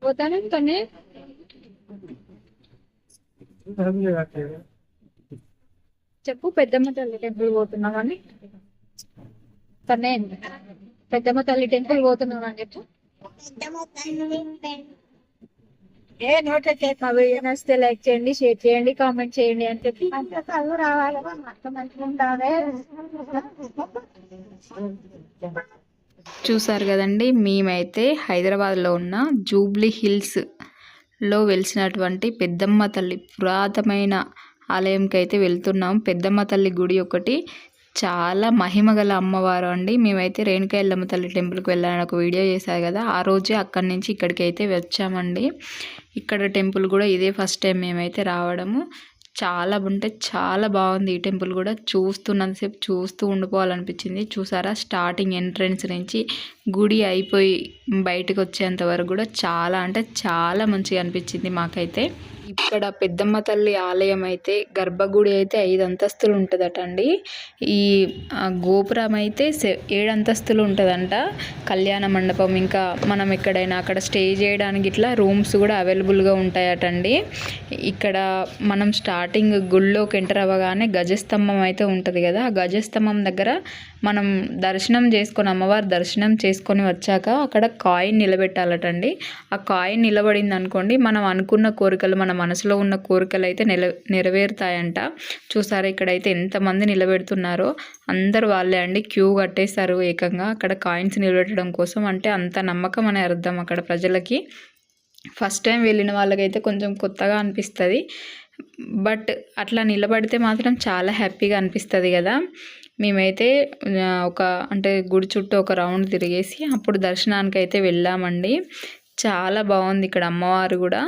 పోతాను కానీ చెప్పు పెద్దమ్మ తల్లి టెంపుల్ పోతున్నామని తనే పెద్దమ్మ తల్లి టెంపుల్ పోతున్నామని చెప్పు మా వీడియో నచ్చితే లైక్ చేయండి, షేర్ చేయండి, కామెంట్ చేయండి అని చెప్పి కళ్ళు రావాలి మంచిగా చూసారు కదండి, మేమైతే హైదరాబాద్లో ఉన్న జూబ్లీ హిల్స్లో వెలిసినటువంటి పెద్దమ్మ తల్లి పురాతనమైన ఆలయంకి అయితే వెళ్తున్నాం. పెద్దమ్మ తల్లి గుడి ఒకటి చాలా మహిమగల అమ్మవారు అండి. మేమైతే రేణుకా ఎల్లమ్మ తల్లి టెంపుల్కి వెళ్ళాలని ఒక వీడియో చేశారు కదా, ఆ రోజే అక్కడి నుంచి ఇక్కడికి అయితే వచ్చామండి. ఇక్కడ టెంపుల్ కూడా ఇదే ఫస్ట్ టైం మేమైతే రావడము. చాలా అంటే చాలా బాగుంది. ఈ టెంపుల్ కూడా చూస్తున్నంతసేపు చూస్తూ ఉండిపోవాలనిపించింది. చూసారా, స్టార్టింగ్ ఎంట్రన్స్ నుంచి గుడి అయిపోయి బయటకు వచ్చేంత వరకు కూడా చాలా అంటే చాలా మంచిగా అనిపించింది మాకైతే. ఇక్కడ పెద్దమ్మ తల్లి ఆలయం అయితే గర్భగుడి అయితే 5 అంతస్తులు ఉంటుందట అండి. ఈ గోపురం అయితే 7 అంతస్తులు ఉంటుందంట. కళ్యాణ మండపం, ఇంకా మనం ఎక్కడైనా అక్కడ స్టే చేయడానికి ఇట్లా రూమ్స్ కూడా అవైలబుల్గా ఉంటాయట అండి. ఇక్కడ మనం స్టార్టింగ్ గుళ్ళోకి ఎంటర్ అవ్వగానే గజస్తంభం అయితే ఉంటుంది కదా, ఆ గజస్తంభం దగ్గర మనం దర్శనం చేసుకొని అమ్మవారి దర్శనం చేసుకొని వచ్చాక అక్కడ కాయిన్ నిలబెట్టాలట అండి. ఆ కాయిన్ నిలబడింది అనుకోండి, మనం అనుకున్న కోరికలు, మన మనసులో ఉన్న కోరికలు అయితే నెరవేరుతాయంట. చూసారా, ఇక్కడైతే ఎంతమంది నిలబెడుతున్నారో అందరు వాళ్ళే అండి. క్యూ కట్టేస్తారు ఏకంగా అక్కడ కాయిన్స్ నిలబెట్టడం కోసం. అంటే అంత నమ్మకం అనే అర్థం అక్కడ ప్రజలకి. ఫస్ట్ టైం వెళ్ళిన వాళ్ళకైతే కొంచెం కొత్తగా అనిపిస్తుంది, బట్ అట్లా నిలబడితే మాత్రం చాలా హ్యాపీగా అనిపిస్తుంది కదా. మేమైతే అంటే గుడి చుట్టూ ఒక రౌండ్ తిరిగేసి అప్పుడు దర్శనానికి అయితే వెళ్ళామండి. చాలా బాగుంది ఇక్కడ అమ్మవారు కూడా.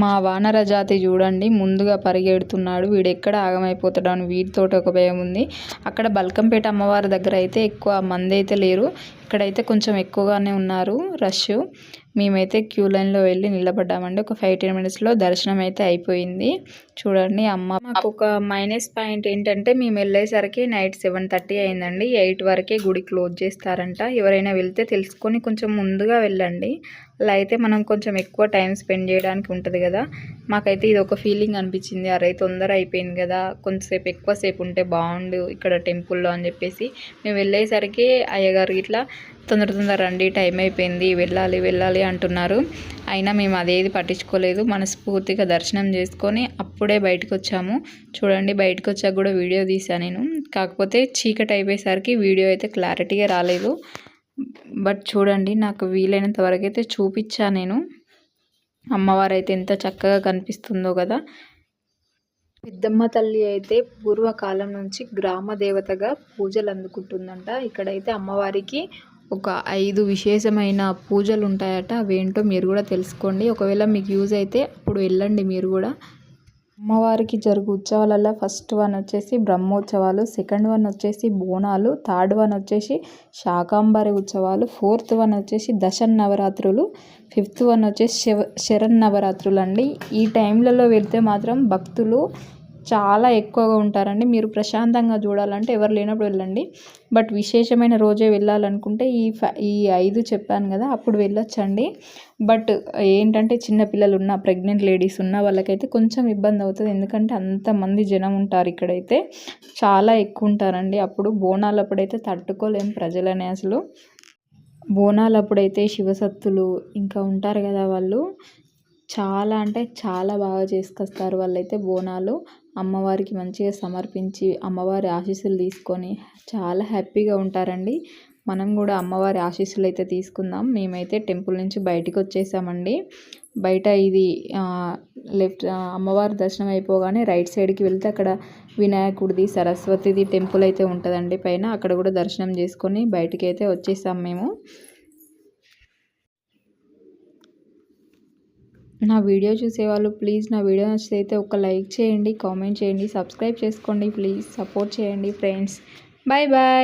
మా వానర జాతి చూడండి, ముందుగా పరిగెడుతున్నాడు. వీడు ఎక్కడ ఆగమైపోతాడు అని వీటితోటి ఒక భయం ఉంది. అక్కడ బల్కంపేట అమ్మవారి దగ్గర అయితే ఎక్కువ మంది అయితే లేరు, ఇక్కడైతే కొంచెం ఎక్కువగానే ఉన్నారు రష్. మేమైతే క్యూ లైన్లో వెళ్ళి నిలబడ్డామండి. ఒక 5-10 మినిట్స్లో దర్శనం అయితే అయిపోయింది. చూడండి అమ్మ. మాకు ఒక మైనస్ పాయింట్ ఏంటంటే మేము వెళ్ళేసరికి నైట్ 7:30 అయిందండి. 8 వరకే గుడి క్లోజ్ చేస్తారంట. ఎవరైనా వెళ్తే తెలుసుకొని కొంచెం ముందుగా వెళ్ళండి, అలా అయితే మనం కొంచెం ఎక్కువ టైం స్పెండ్ చేయడానికి ఉంటుంది కదా. మాకైతే ఇది ఒక ఫీలింగ్ అనిపించింది, అరే తొందర అయిపోయింది కదా, కొంచెంసేపు ఎక్కువసేపు ఉంటే బాగుండు ఇక్కడ టెంపుల్లో అని చెప్పేసి. మేము వెళ్ళేసరికి అయ్యగారు ఇట్లా తొందర రండి, టైం అయిపోయింది, వెళ్ళాలి అంటున్నారు. అయినా మేము అదేది పట్టించుకోలేదు, మనస్ఫూర్తిగా దర్శనం చేసుకొని అప్పుడే బయటకు వచ్చాము. చూడండి, బయటకు వచ్చాక కూడా వీడియో తీసాను నేను. కాకపోతే చీకటి అయిపోయేసరికి వీడియో అయితే క్లారిటీగా రాలేదు. బట్ చూడండి, నాకు వీలైనంత వరకు అయితే చూపించా నేను. అమ్మవారు అయితే ఎంత చక్కగా కనిపిస్తుందో కదా. పెద్దమ్మ తల్లి అయితే పూర్వకాలం నుంచి గ్రామ దేవతగా పూజలు అందుకుంటుందంట. ఇక్కడైతే అమ్మవారికి ఒక 5 విశేషమైన పూజలు ఉంటాయట. అవేంటో మీరు కూడా తెలుసుకోండి. ఒకవేళ మీకు యూజ్ అయితే అప్పుడు వెళ్ళండి మీరు కూడా. అమ్మవారికి జరుగు ఉత్సవాలలో ఫస్ట్ వన్ వచ్చేసి బ్రహ్మోత్సవాలు, సెకండ్ వన్ వచ్చేసి బోనాలు, థర్డ్ వన్ వచ్చేసి శాకాంబరి ఉత్సవాలు, ఫోర్త్ వన్ వచ్చేసి దశన్నవరాత్రులు, ఫిఫ్త్ వన్ వచ్చేసి శరన్నవరాత్రులు అండి. ఈ టైంలలో వెళ్తే మాత్రం భక్తులు చాలా ఎక్కువగా ఉంటారండి. మీరు ప్రశాంతంగా చూడాలంటే ఎవరు లేనప్పుడు వెళ్ళండి, బట్ విశేషమైన రోజే వెళ్ళాలనుకుంటే ఈ 5 చెప్పాను కదా అప్పుడు వెళ్ళొచ్చండి. బట్ ఏంటంటే చిన్నపిల్లలు ఉన్న, ప్రెగ్నెంట్ లేడీస్ ఉన్న వాళ్ళకైతే కొంచెం ఇబ్బంది అవుతుంది, ఎందుకంటే అంతమంది జనం ఉంటారు. ఇక్కడైతే చాలా ఎక్కువ ఉంటారండి. అప్పుడు బోనాలప్పుడైతే తట్టుకోలేం ప్రజలనే అసలు. బోనాలప్పుడైతే శివసత్తులు ఇంకా ఉంటారు కదా, వాళ్ళు చాలా అంటే చాలా బాగా చేసుకొస్తారు వాళ్ళైతే బోనాలు. అమ్మవారికి మంచిగా సమర్పించి అమ్మవారి ఆశీస్సులు తీసుకొని చాలా హ్యాపీగా ఉంటారండి. మనం కూడా అమ్మవారి ఆశీస్సులు అయితే తీసుకుందాం. మేమైతే టెంపుల్ నుంచి బయటికి వచ్చేసామండి. బయట ఇది లెఫ్ట్ అమ్మవారి దర్శనం అయిపోగానే రైట్ సైడ్కి వెళ్తే అక్కడ వినాయకుడిది, సరస్వతిది టెంపుల్ అయితే ఉంటుందండి పైన. అక్కడ కూడా దర్శనం చేసుకొని బయటికి అయితే వచ్చేసాం మేము. నా వీడియో చూసేవాళ్ళు ప్లీజ్ నా వీడియో నచ్చితే ఒక లైక్ చేయండి, కామెంట్ చేయండి, సబ్స్క్రైబ్ చేసుకోండి. ప్లీజ్ సపోర్ట్ చేయండి ఫ్రెండ్స్. Bye bye.